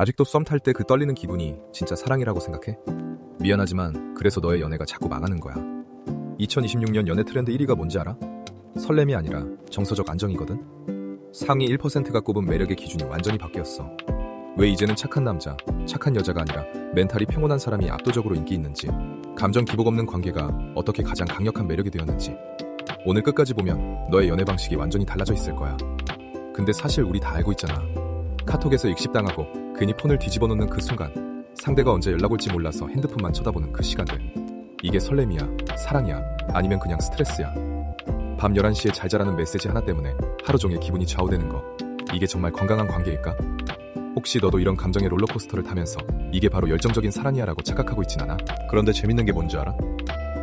아직도 썸 탈 때 그 떨리는 기분이 진짜 사랑이라고 생각해? 미안하지만 그래서 너의 연애가 자꾸 망하는 거야. 2026년 연애 트렌드 1위가 뭔지 알아? 설렘이 아니라 정서적 안정이거든? 상위 1%가 꼽은 매력의 기준이 완전히 바뀌었어. 왜 이제는 착한 남자, 착한 여자가 아니라 멘탈이 평온한 사람이 압도적으로 인기 있는지, 감정 기복 없는 관계가 어떻게 가장 강력한 매력이 되었는지, 오늘 끝까지 보면 너의 연애 방식이 완전히 달라져 있을 거야. 근데 사실 우리 다 알고 있잖아. 카톡에서 익십당하고 괜히 폰을 뒤집어 놓는 그 순간, 상대가 언제 연락 올지 몰라서 핸드폰만 쳐다보는 그 시간들. 이게 설렘이야, 사랑이야, 아니면 그냥 스트레스야. 밤 11시에 잘 자라는 메시지 하나 때문에 하루 종일 기분이 좌우되는 거. 이게 정말 건강한 관계일까? 혹시 너도 이런 감정의 롤러코스터를 타면서 이게 바로 열정적인 사랑이야 라고 착각하고 있진 않아? 그런데 재밌는 게 뭔지 알아?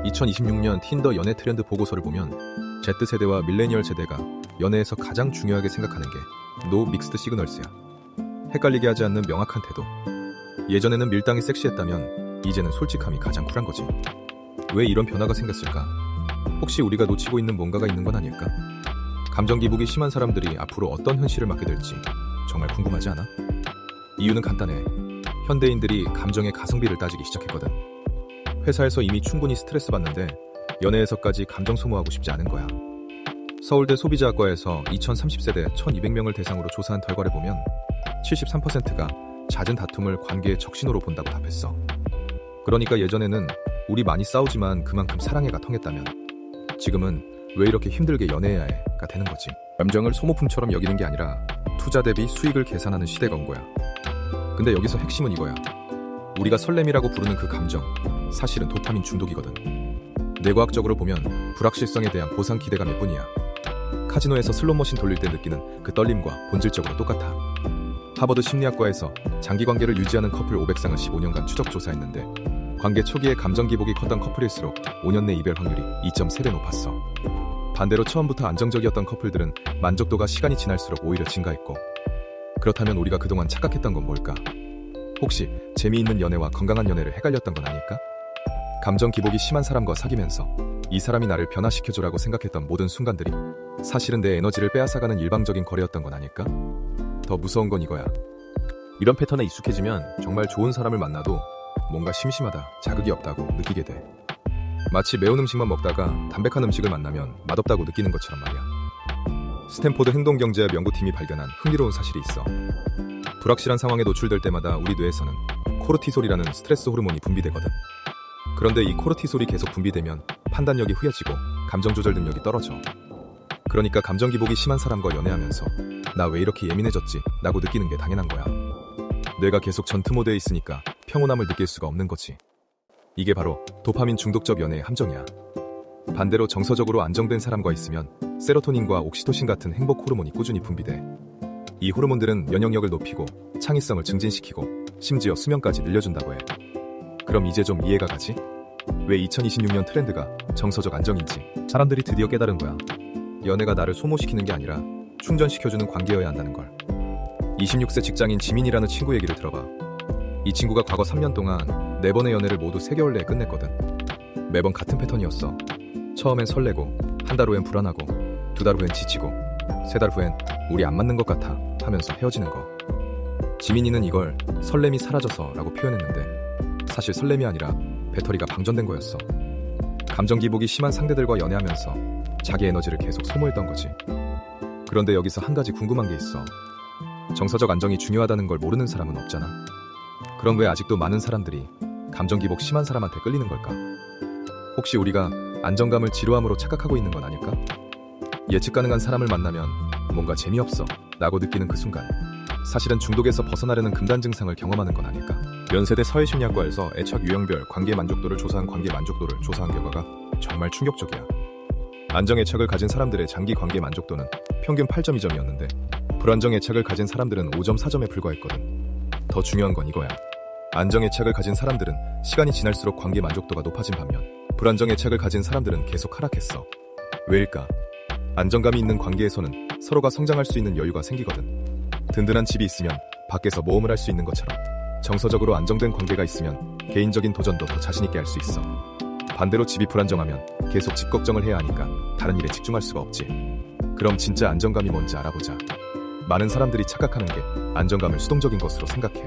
2026년 틴더 연애 트렌드 보고서를 보면 Z세대와 밀레니얼 세대가 연애에서 가장 중요하게 생각하는 게 노 믹스드 시그널스야. 헷갈리게 하지 않는 명확한 태도. 예전에는 밀당이 섹시했다면 이제는 솔직함이 가장 쿨한 거지. 왜 이런 변화가 생겼을까? 혹시 우리가 놓치고 있는 뭔가가 있는 건 아닐까? 감정 기복이 심한 사람들이 앞으로 어떤 현실을 맞게 될지 정말 궁금하지 않아? 이유는 간단해. 현대인들이 감정의 가성비를 따지기 시작했거든. 회사에서 이미 충분히 스트레스 받는데 연애에서까지 감정 소모하고 싶지 않은 거야. 서울대 소비자학과에서 2030세대 1200명을 대상으로 조사한 결과를 보면 73%가 잦은 다툼을 관계의 적신호로 본다고 답했어. 그러니까 예전에는 우리 많이 싸우지만 그만큼 사랑해가 통했다면 지금은 왜 이렇게 힘들게 연애해야 해가 되는 거지. 감정을 소모품처럼 여기는 게 아니라 투자 대비 수익을 계산하는 시대가 온 거야. 근데 여기서 핵심은 이거야. 우리가 설렘이라고 부르는 그 감정, 사실은 도파민 중독이거든. 뇌과학적으로 보면 불확실성에 대한 보상 기대감일 뿐이야. 카지노에서 슬롯머신 돌릴 때 느끼는 그 떨림과 본질적으로 똑같아. 하버드 심리학과에서 장기관계를 유지하는 커플 500쌍을 15년간 추적 조사했는데 관계 초기에 감정 기복이 컸던 커플일수록 5년 내 이별 확률이 2.3배 높았어. 반대로 처음부터 안정적이었던 커플들은 만족도가 시간이 지날수록 오히려 증가했고, 그렇다면 우리가 그동안 착각했던 건 뭘까? 혹시 재미있는 연애와 건강한 연애를 헷갈렸던 건 아닐까? 감정 기복이 심한 사람과 사귀면서 이 사람이 나를 변화시켜줘라고 생각했던 모든 순간들이 사실은 내 에너지를 빼앗아가는 일방적인 거래였던 건 아닐까? 더 무서운 건 이거야. 이런 패턴에 익숙해지면 정말 좋은 사람을 만나도 뭔가 심심하다, 자극이 없다고 느끼게 돼. 마치 매운 음식만 먹다가 담백한 음식을 만나면 맛없다고 느끼는 것처럼 말이야. 스탠포드 행동경제학 연구팀이 발견한 흥미로운 사실이 있어. 불확실한 상황에 노출될 때마다 우리 뇌에서는 코르티솔이라는 스트레스 호르몬이 분비되거든. 그런데 이 코르티솔이 계속 분비되면 판단력이 흐려지고 감정 조절 능력이 떨어져. 그러니까 감정 기복이 심한 사람과 연애하면서 나 왜 이렇게 예민해졌지? 라고 느끼는 게 당연한 거야. 뇌가 계속 전투 모드에 있으니까 평온함을 느낄 수가 없는 거지. 이게 바로 도파민 중독적 연애의 함정이야. 반대로 정서적으로 안정된 사람과 있으면 세로토닌과 옥시토신 같은 행복 호르몬이 꾸준히 분비돼. 이 호르몬들은 면역력을 높이고 창의성을 증진시키고 심지어 수명까지 늘려준다고 해. 그럼 이제 좀 이해가 가지? 왜 2026년 트렌드가 정서적 안정인지 사람들이 드디어 깨달은 거야. 연애가 나를 소모시키는 게 아니라 충전시켜주는 관계여야 한다는 걸. 26세 직장인 지민이라는 친구 얘기를 들어봐. 이 친구가 과거 3년 동안 4번의 연애를 모두 3개월 내에 끝냈거든. 매번 같은 패턴이었어. 처음엔 설레고, 한 달 후엔 불안하고, 2달 후엔 지치고, 3달 후엔 우리 안 맞는 것 같아 하면서 헤어지는 거. 지민이는 이걸 설렘이 사라져서 라고 표현했는데 사실 설렘이 아니라 배터리가 방전된 거였어. 감정 기복이 심한 상대들과 연애하면서 자기 에너지를 계속 소모했던 거지. 그런데 여기서 한 가지 궁금한 게 있어. 정서적 안정이 중요하다는 걸 모르는 사람은 없잖아. 그럼 왜 아직도 많은 사람들이 감정 기복 심한 사람한테 끌리는 걸까? 혹시 우리가 안정감을 지루함으로 착각하고 있는 건 아닐까? 예측 가능한 사람을 만나면 뭔가 재미없어 라고 느끼는 그 순간, 사실은 중독에서 벗어나려는 금단 증상을 경험하는 건 아닐까? 연세대 사회심리학과에서 애착 유형별 관계 만족도를 조사한 관계 만족도를 조사한 결과가 정말 충격적이야. 안정 애착을 가진 사람들의 장기 관계 만족도는 평균 8.2점이었는데 불안정 애착을 가진 사람들은 5.4점에 불과했거든. 더 중요한 건 이거야. 안정 애착을 가진 사람들은 시간이 지날수록 관계 만족도가 높아진 반면 불안정 애착을 가진 사람들은 계속 하락했어. 왜일까? 안정감이 있는 관계에서는 서로가 성장할 수 있는 여유가 생기거든. 든든한 집이 있으면 밖에서 모험을 할 수 있는 것처럼 정서적으로 안정된 관계가 있으면 개인적인 도전도 더 자신있게 할 수 있어. 반대로 집이 불안정하면 계속 집 걱정을 해야 하니까 다른 일에 집중할 수가 없지. 그럼 진짜 안정감이 뭔지 알아보자. 많은 사람들이 착각하는 게 안정감을 수동적인 것으로 생각해.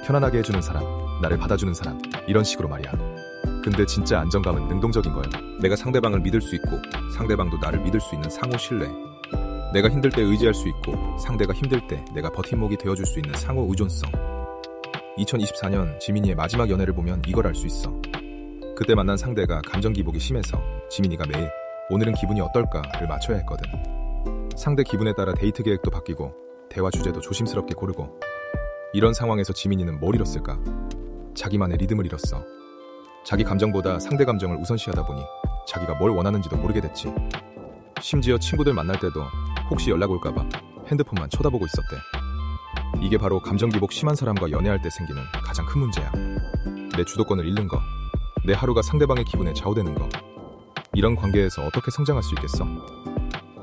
편안하게 해주는 사람, 나를 받아주는 사람, 이런 식으로 말이야. 근데 진짜 안정감은 능동적인 거야. 내가 상대방을 믿을 수 있고 상대방도 나를 믿을 수 있는 상호 신뢰. 내가 힘들 때 의지할 수 있고 상대가 힘들 때 내가 버팀목이 되어줄 수 있는 상호 의존성. 2024년 지민이의 마지막 연애를 보면 이걸 알 수 있어. 그때 만난 상대가 감정 기복이 심해서 지민이가 매일 오늘은 기분이 어떨까를 맞춰야 했거든. 상대 기분에 따라 데이트 계획도 바뀌고 대화 주제도 조심스럽게 고르고. 이런 상황에서 지민이는 뭘 잃었을까? 자기만의 리듬을 잃었어. 자기 감정보다 상대 감정을 우선시하다 보니 자기가 뭘 원하는지도 모르게 됐지. 심지어 친구들 만날 때도 혹시 연락 올까봐 핸드폰만 쳐다보고 있었대. 이게 바로 감정 기복 심한 사람과 연애할 때 생기는 가장 큰 문제야. 내 주도권을 잃는 거, 내 하루가 상대방의 기분에 좌우되는 거. 이런 관계에서 어떻게 성장할 수 있겠어?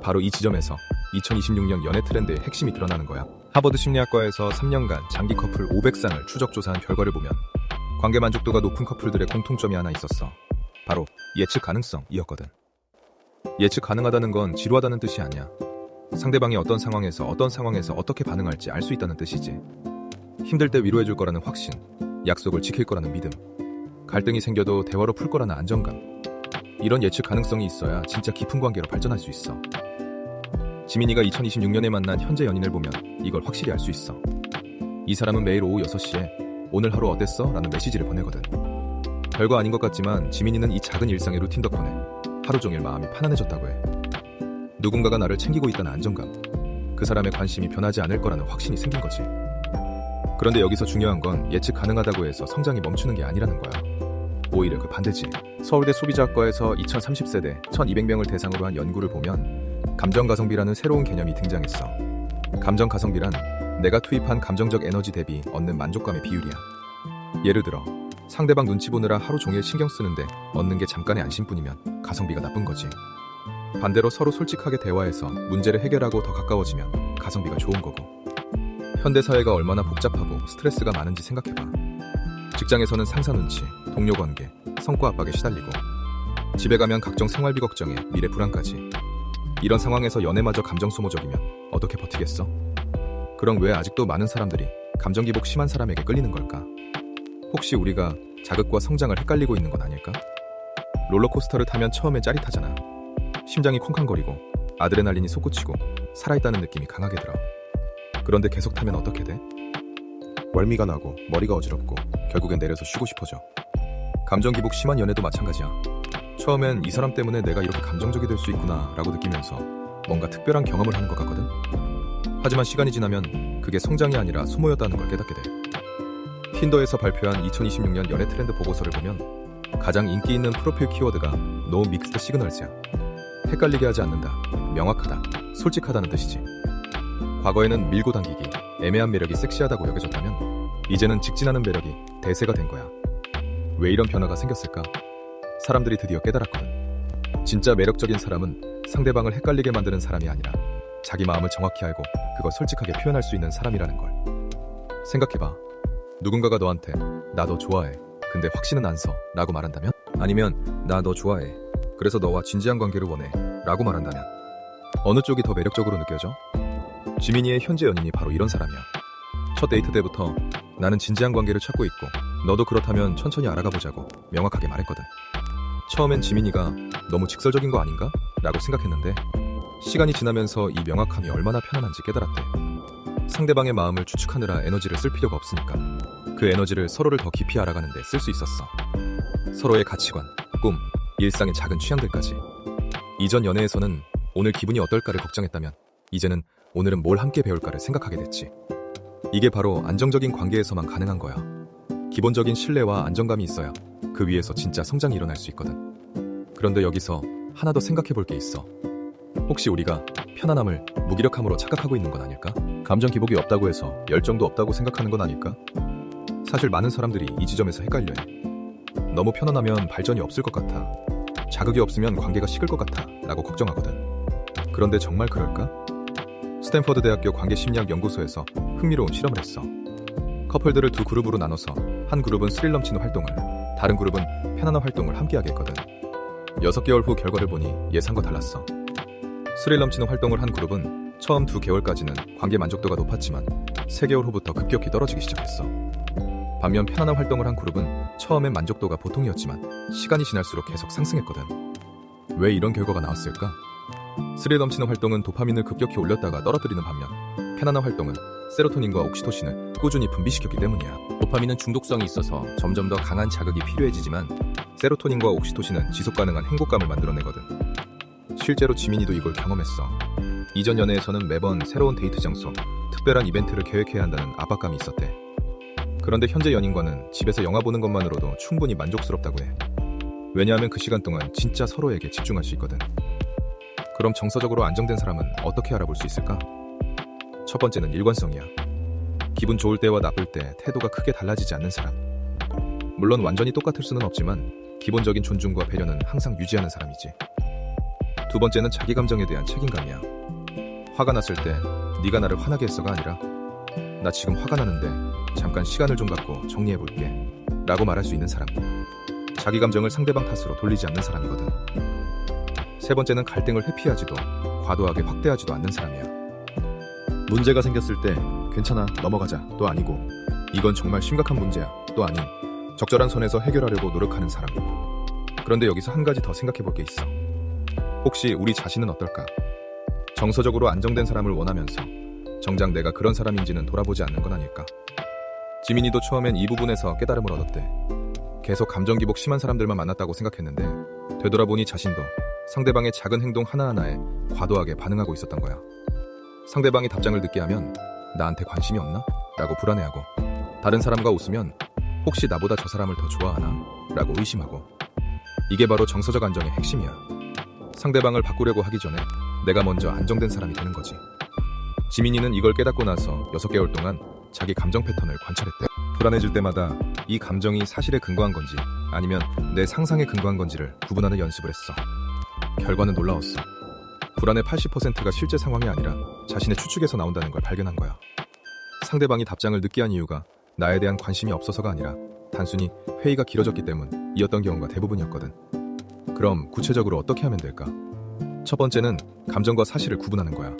바로 이 지점에서 2026년 연애 트렌드의 핵심이 드러나는 거야. 하버드 심리학과에서 3년간 장기 커플 500쌍을 추적 조사한 결과를 보면 관계 만족도가 높은 커플들의 공통점이 하나 있었어. 바로 예측 가능성이었거든. 예측 가능하다는 건 지루하다는 뜻이 아니야. 상대방이 어떤 상황에서 어떻게 반응할지 알 수 있다는 뜻이지. 힘들 때 위로해줄 거라는 확신, 약속을 지킬 거라는 믿음, 갈등이 생겨도 대화로 풀 거라는 안정감. 이런 예측 가능성이 있어야 진짜 깊은 관계로 발전할 수 있어. 지민이가 2026년에 만난 현재 연인을 보면 이걸 확실히 알 수 있어. 이 사람은 매일 오후 6시에 오늘 하루 어땠어? 라는 메시지를 보내거든. 별거 아닌 것 같지만 지민이는 이 작은 일상의 루틴 덕분에 하루 종일 마음이 편안해졌다고 해. 누군가가 나를 챙기고 있다는 안정감, 그 사람의 관심이 변하지 않을 거라는 확신이 생긴 거지. 그런데 여기서 중요한 건 예측 가능하다고 해서 성장이 멈추는 게 아니라는 거야. 오히려 그 반대지. 서울대 소비자학과에서 2030세대 1200명을 대상으로 한 연구를 보면 감정가성비라는 새로운 개념이 등장했어. 감정가성비란 내가 투입한 감정적 에너지 대비 얻는 만족감의 비율이야. 예를 들어 상대방 눈치 보느라 하루 종일 신경 쓰는데 얻는 게 잠깐의 안심뿐이면 가성비가 나쁜 거지. 반대로 서로 솔직하게 대화해서 문제를 해결하고 더 가까워지면 가성비가 좋은 거고. 현대사회가 얼마나 복잡하고 스트레스가 많은지 생각해봐. 직장에서는 상사 눈치, 동료 관계, 성과 압박에 시달리고 집에 가면 각종 생활비 걱정에 미래 불안까지. 이런 상황에서 연애마저 감정 소모적이면 어떻게 버티겠어? 그럼 왜 아직도 많은 사람들이 감정 기복 심한 사람에게 끌리는 걸까? 혹시 우리가 자극과 성장을 헷갈리고 있는 건 아닐까? 롤러코스터를 타면 처음엔 짜릿하잖아. 심장이 콩쾅거리고 아드레날린이 솟구치고 살아있다는 느낌이 강하게 들어. 그런데 계속 타면 어떻게 돼? 멀미가 나고 머리가 어지럽고 결국엔 내려서 쉬고 싶어져. 감정 기복 심한 연애도 마찬가지야. 처음엔 이 사람 때문에 내가 이렇게 감정적이 될 수 있구나 라고 느끼면서 뭔가 특별한 경험을 하는 것 같거든. 하지만 시간이 지나면 그게 성장이 아니라 소모였다는 걸 깨닫게 돼. 틴더에서 발표한 2026년 연애 트렌드 보고서를 보면 가장 인기 있는 프로필 키워드가 No Mixed Signals야. 헷갈리게 하지 않는다, 명확하다, 솔직하다는 뜻이지. 과거에는 밀고 당기기, 애매한 매력이 섹시하다고 여겨졌다면 이제는 직진하는 매력이 대세가 된 거야. 왜 이런 변화가 생겼을까? 사람들이 드디어 깨달았거든. 진짜 매력적인 사람은 상대방을 헷갈리게 만드는 사람이 아니라 자기 마음을 정확히 알고 그걸 솔직하게 표현할 수 있는 사람이라는 걸. 생각해봐. 누군가가 너한테 나 너 좋아해, 근데 확신은 안 서 라고 말한다면? 아니면 나 너 좋아해, 그래서 너와 진지한 관계를 원해 라고 말한다면? 어느 쪽이 더 매력적으로 느껴져? 지민이의 현재 연인이 바로 이런 사람이야. 첫 데이트 때부터 나는 진지한 관계를 찾고 있고 너도 그렇다면 천천히 알아가 보자고 명확하게 말했거든. 처음엔 지민이가 너무 직설적인 거 아닌가? 라고 생각했는데 시간이 지나면서 이 명확함이 얼마나 편안한지 깨달았대. 상대방의 마음을 추측하느라 에너지를 쓸 필요가 없으니까 그 에너지를 서로를 더 깊이 알아가는 데 쓸 수 있었어. 서로의 가치관, 꿈, 일상의 작은 취향들까지. 이전 연애에서는 오늘 기분이 어떨까를 걱정했다면 이제는 오늘은 뭘 함께 배울까를 생각하게 됐지. 이게 바로 안정적인 관계에서만 가능한 거야. 기본적인 신뢰와 안정감이 있어야 그 위에서 진짜 성장이 일어날 수 있거든. 그런데 여기서 하나 더 생각해 볼 게 있어. 혹시 우리가 편안함을 무기력함으로 착각하고 있는 건 아닐까? 감정 기복이 없다고 해서 열정도 없다고 생각하는 건 아닐까? 사실 많은 사람들이 이 지점에서 헷갈려해. 너무 편안하면 발전이 없을 것 같아, 자극이 없으면 관계가 식을 것 같아 라고 걱정하거든. 그런데 정말 그럴까? 스탠퍼드 대학교 관계심리학 연구소에서 흥미로운 실험을 했어. 커플들을 두 그룹으로 나눠서 한 그룹은 스릴 넘치는 활동을, 다른 그룹은 편안한 활동을 함께하게 했거든. 6개월 후 결과를 보니 예상과 달랐어. 스릴 넘치는 활동을 한 그룹은 처음 2개월까지는 관계 만족도가 높았지만 3개월 후부터 급격히 떨어지기 시작했어. 반면 편안한 활동을 한 그룹은 처음엔 만족도가 보통이었지만 시간이 지날수록 계속 상승했거든. 왜 이런 결과가 나왔을까? 스릴 넘치는 활동은 도파민을 급격히 올렸다가 떨어뜨리는 반면 편안한 활동은 세로토닌과 옥시토신을 꾸준히 분비시켰기 때문이야. 도파민은 중독성이 있어서 점점 더 강한 자극이 필요해지지만 세로토닌과 옥시토신은 지속 가능한 행복감을 만들어내거든. 실제로 지민이도 이걸 경험했어. 이전 연애에서는 매번 새로운 데이트 장소, 특별한 이벤트를 계획해야 한다는 압박감이 있었대. 그런데 현재 연인과는 집에서 영화 보는 것만으로도 충분히 만족스럽다고 해. 왜냐하면 그 시간 동안 진짜 서로에게 집중할 수 있거든. 그럼 정서적으로 안정된 사람은 어떻게 알아볼 수 있을까? 첫 번째는 일관성이야. 기분 좋을 때와 나쁠 때 태도가 크게 달라지지 않는 사람. 물론 완전히 똑같을 수는 없지만 기본적인 존중과 배려는 항상 유지하는 사람이지. 두 번째는 자기 감정에 대한 책임감이야. 화가 났을 때 네가 나를 화나게 했어가 아니라 나 지금 화가 나는데 잠깐 시간을 좀 갖고 정리해볼게 라고 말할 수 있는 사람. 자기 감정을 상대방 탓으로 돌리지 않는 사람이거든. 세 번째는 갈등을 회피하지도 과도하게 확대하지도 않는 사람이야. 문제가 생겼을 때 괜찮아 넘어가자 도 아니고 이건 정말 심각한 문제야 도 아닌 적절한 선에서 해결하려고 노력하는 사람. 그런데 여기서 한 가지 더 생각해볼 게 있어. 혹시 우리 자신은 어떨까? 정서적으로 안정된 사람을 원하면서 정작 내가 그런 사람인지는 돌아보지 않는 건 아닐까? 지민이도 처음엔 이 부분에서 깨달음을 얻었대. 계속 감정 기복 심한 사람들만 만났다고 생각했는데 되돌아보니 자신도 상대방의 작은 행동 하나하나에 과도하게 반응하고 있었던 거야. 상대방이 답장을 늦게 하면 나한테 관심이 없나? 라고 불안해하고 다른 사람과 웃으면 혹시 나보다 저 사람을 더 좋아하나? 라고 의심하고 이게 바로 정서적 안정의 핵심이야. 상대방을 바꾸려고 하기 전에 내가 먼저 안정된 사람이 되는 거지. 지민이는 이걸 깨닫고 나서 6개월 동안 자기 감정 패턴을 관찰했대. 불안해질 때마다 이 감정이 사실에 근거한 건지 아니면 내 상상에 근거한 건지를 구분하는 연습을 했어. 결과는 놀라웠어. 불안의 80%가 실제 상황이 아니라 자신의 추측에서 나온다는 걸 발견한 거야. 상대방이 답장을 늦게 한 이유가 나에 대한 관심이 없어서가 아니라 단순히 회의가 길어졌기 때문이었던 경우가 대부분이었거든. 그럼 구체적으로 어떻게 하면 될까? 첫 번째는 감정과 사실을 구분하는 거야.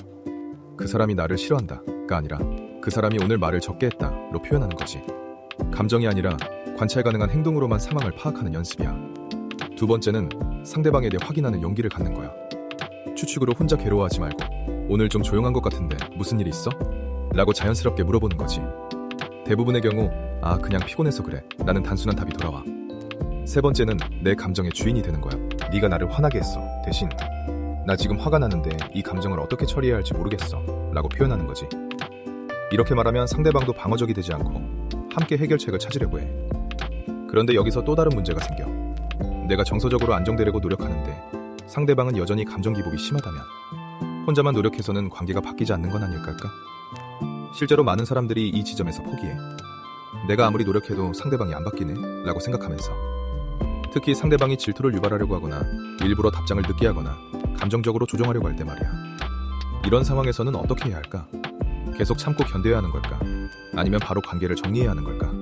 그 사람이 나를 싫어한다가 아니라 그 사람이 오늘 말을 적게 했다로 표현하는 거지. 감정이 아니라 관찰 가능한 행동으로만 상황을 파악하는 연습이야. 두 번째는 상대방에 대해 확인하는 용기를 갖는 거야. 추측으로 혼자 괴로워하지 말고 오늘 좀 조용한 것 같은데 무슨 일 있어? 라고 자연스럽게 물어보는 거지. 대부분의 경우 그냥 피곤해서 그래 라는 단순한 답이 돌아와. 세 번째는 내 감정의 주인이 되는 거야. 네가 나를 화나게 했어. 대신 나 지금 화가 나는데 이 감정을 어떻게 처리해야 할지 모르겠어 라고 표현하는 거지. 이렇게 말하면 상대방도 방어적이 되지 않고 함께 해결책을 찾으려고 해. 그런데 여기서 또 다른 문제가 생겨. 내가 정서적으로 안정되려고 노력하는데 상대방은 여전히 감정 기복이 심하다면 혼자만 노력해서는 관계가 바뀌지 않는 건 아닐까? 실제로 많은 사람들이 이 지점에서 포기해. 내가 아무리 노력해도 상대방이 안 바뀌네 라고 생각하면서 특히 상대방이 질투를 유발하려고 하거나 일부러 답장을 늦게 하거나 감정적으로 조정하려고 할 때 말이야. 이런 상황에서는 어떻게 해야 할까? 계속 참고 견뎌야 하는 걸까? 아니면 바로 관계를 정리해야 하는 걸까?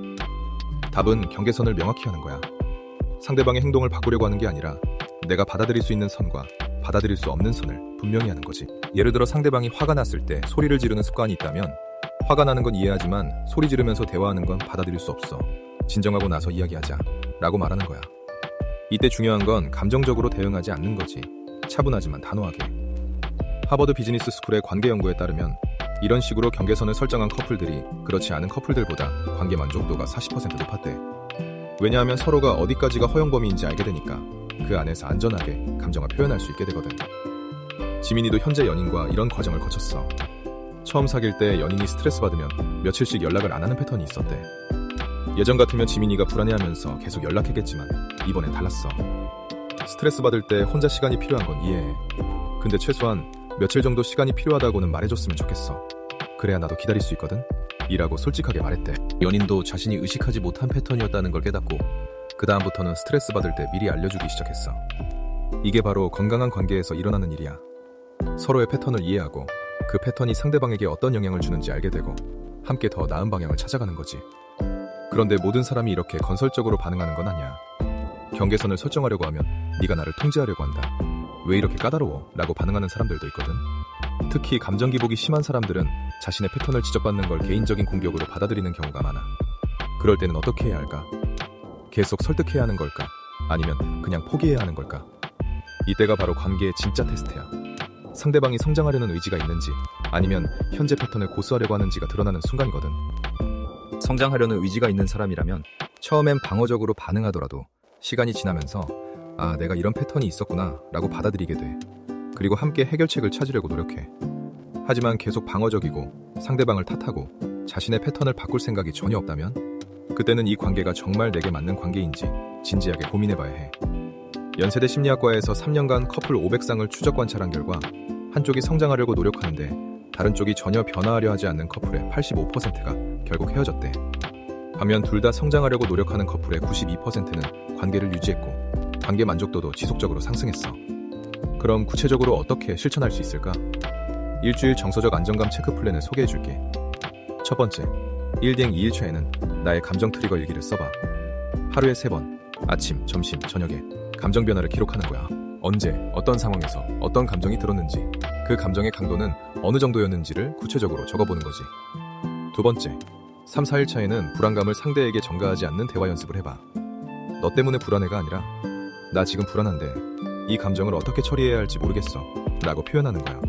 답은 경계선을 명확히 하는 거야. 상대방의 행동을 바꾸려고 하는 게 아니라 내가 받아들일 수 있는 선과 받아들일 수 없는 선을 분명히 하는 거지. 예를 들어 상대방이 화가 났을 때 소리를 지르는 습관이 있다면 화가 나는 건 이해하지만 소리 지르면서 대화하는 건 받아들일 수 없어. 진정하고 나서 이야기하자 라고 말하는 거야. 이때 중요한 건 감정적으로 대응하지 않는 거지. 차분하지만 단호하게. 하버드 비즈니스 스쿨의 관계 연구에 따르면 이런 식으로 경계선을 설정한 커플들이 그렇지 않은 커플들보다 관계 만족도가 40% 높았대. 왜냐하면 서로가 어디까지가 허용 범위인지 알게 되니까 그 안에서 안전하게 감정을 표현할 수 있게 되거든. 지민이도 현재 연인과 이런 과정을 거쳤어. 처음 사귈 때 연인이 스트레스 받으면 며칠씩 연락을 안 하는 패턴이 있었대. 예전 같으면 지민이가 불안해하면서 계속 연락했겠지만 이번엔 달랐어. 스트레스 받을 때 혼자 시간이 필요한 건 이해해. 근데 최소한 며칠 정도 시간이 필요하다고는 말해줬으면 좋겠어. 그래야 나도 기다릴 수 있거든? 이라고 솔직하게 말했대. 연인도 자신이 의식하지 못한 패턴이었다는 걸 깨닫고 그 다음부터는 스트레스 받을 때 미리 알려주기 시작했어. 이게 바로 건강한 관계에서 일어나는 일이야. 서로의 패턴을 이해하고 그 패턴이 상대방에게 어떤 영향을 주는지 알게 되고 함께 더 나은 방향을 찾아가는 거지. 그런데 모든 사람이 이렇게 건설적으로 반응하는 건 아니야. 경계선을 설정하려고 하면 네가 나를 통제하려고 한다. 왜 이렇게 까다로워? 라고 반응하는 사람들도 있거든. 특히 감정 기복이 심한 사람들은 자신의 패턴을 지적받는 걸 개인적인 공격으로 받아들이는 경우가 많아. 그럴 때는 어떻게 해야 할까? 계속 설득해야 하는 걸까? 아니면 그냥 포기해야 하는 걸까? 이때가 바로 관계의 진짜 테스트야. 상대방이 성장하려는 의지가 있는지 아니면 현재 패턴을 고수하려고 하는지가 드러나는 순간이거든. 성장하려는 의지가 있는 사람이라면 처음엔 방어적으로 반응하더라도 시간이 지나면서 아, 내가 이런 패턴이 있었구나 라고 받아들이게 돼. 그리고 함께 해결책을 찾으려고 노력해. 하지만 계속 방어적이고 상대방을 탓하고 자신의 패턴을 바꿀 생각이 전혀 없다면 그때는 이 관계가 정말 내게 맞는 관계인지 진지하게 고민해봐야 해. 연세대 심리학과에서 3년간 커플 500쌍을 추적 관찰한 결과 한쪽이 성장하려고 노력하는데 다른 쪽이 전혀 변화하려 하지 않는 커플의 85%가 결국 헤어졌대. 반면 둘 다 성장하려고 노력하는 커플의 92%는 관계를 유지했고 관계 만족도도 지속적으로 상승했어. 그럼 구체적으로 어떻게 실천할 수 있을까? 일주일 정서적 안정감 체크 플랜을 소개해줄게. 첫 번째, 1대 2일차에는 나의 감정 트리거 일기를 써봐. 하루에 3번, 아침, 점심, 저녁에 감정 변화를 기록하는 거야. 언제, 어떤 상황에서 어떤 감정이 들었는지, 그 감정의 강도는 어느 정도였는지를 구체적으로 적어보는 거지. 두 번째, 3, 4일차에는 불안감을 상대에게 전가하지 않는 대화 연습을 해봐. 너 때문에 불안해가 아니라 나 지금 불안한데 이 감정을 어떻게 처리해야 할지 모르겠어 라고 표현하는 거야.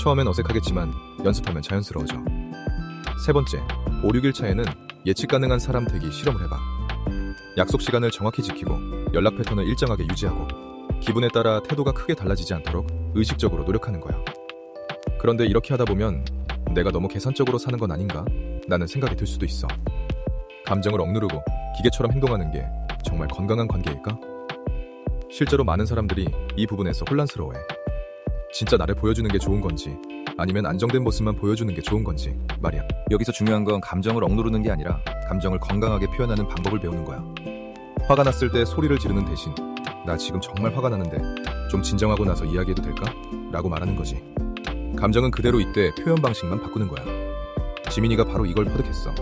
처음엔 어색하겠지만 연습하면 자연스러워져. 세 번째, 5, 6일차에는 예측 가능한 사람 되기 실험을 해봐. 약속 시간을 정확히 지키고 연락 패턴을 일정하게 유지하고 기분에 따라 태도가 크게 달라지지 않도록 의식적으로 노력하는 거야. 그런데 이렇게 하다 보면 내가 너무 계산적으로 사는 건 아닌가? 라는 생각이 들 수도 있어. 감정을 억누르고 기계처럼 행동하는 게 정말 건강한 관계일까? 실제로 많은 사람들이 이 부분에서 혼란스러워해. 진짜 나를 보여주는 게 좋은 건지 아니면 안정된 모습만 보여주는 게 좋은 건지 말이야. 여기서 중요한 건 감정을 억누르는 게 아니라 감정을 건강하게 표현하는 방법을 배우는 거야. 화가 났을 때 소리를 지르는 대신 나 지금 정말 화가 나는데 좀 진정하고 나서 이야기해도 될까? 라고 말하는 거지. 감정은 그대로 있되 표현 방식만 바꾸는 거야. 지민이가 바로 이걸 터득했어.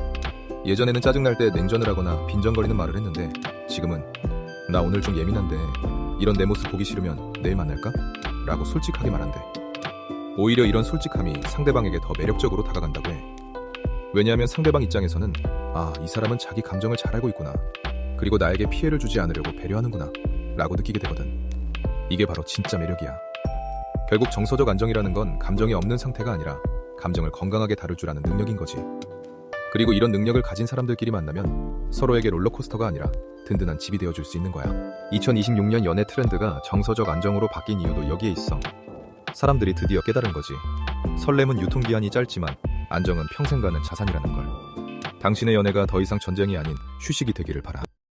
예전에는 짜증날 때 냉전을 하거나 빈정거리는 말을 했는데 지금은 나 오늘 좀 예민한데 이런 내 모습 보기 싫으면 내일 만날까? 라고 솔직하게 말한대. 오히려 이런 솔직함이 상대방에게 더 매력적으로 다가간다고 해. 왜냐하면 상대방 입장에서는 아, 이 사람은 자기 감정을 잘 알고 있구나. 그리고 나에게 피해를 주지 않으려고 배려하는구나 라고 느끼게 되거든. 이게 바로 진짜 매력이야. 결국 정서적 안정이라는 건 감정이 없는 상태가 아니라 감정을 건강하게 다룰 줄 아는 능력인 거지. 그리고 이런 능력을 가진 사람들끼리 만나면 서로에게 롤러코스터가 아니라 든든한 집이 되어줄 수 있는 거야. 2026년 연애 트렌드가 정서적 안정으로 바뀐 이유도 여기에 있어. 사람들이 드디어 깨달은 거지. 설렘은 유통기한이 짧지만 안정은 평생 가는 자산이라는 걸. 당신의 연애가 더 이상 전쟁이 아닌 휴식이 되기를 바라.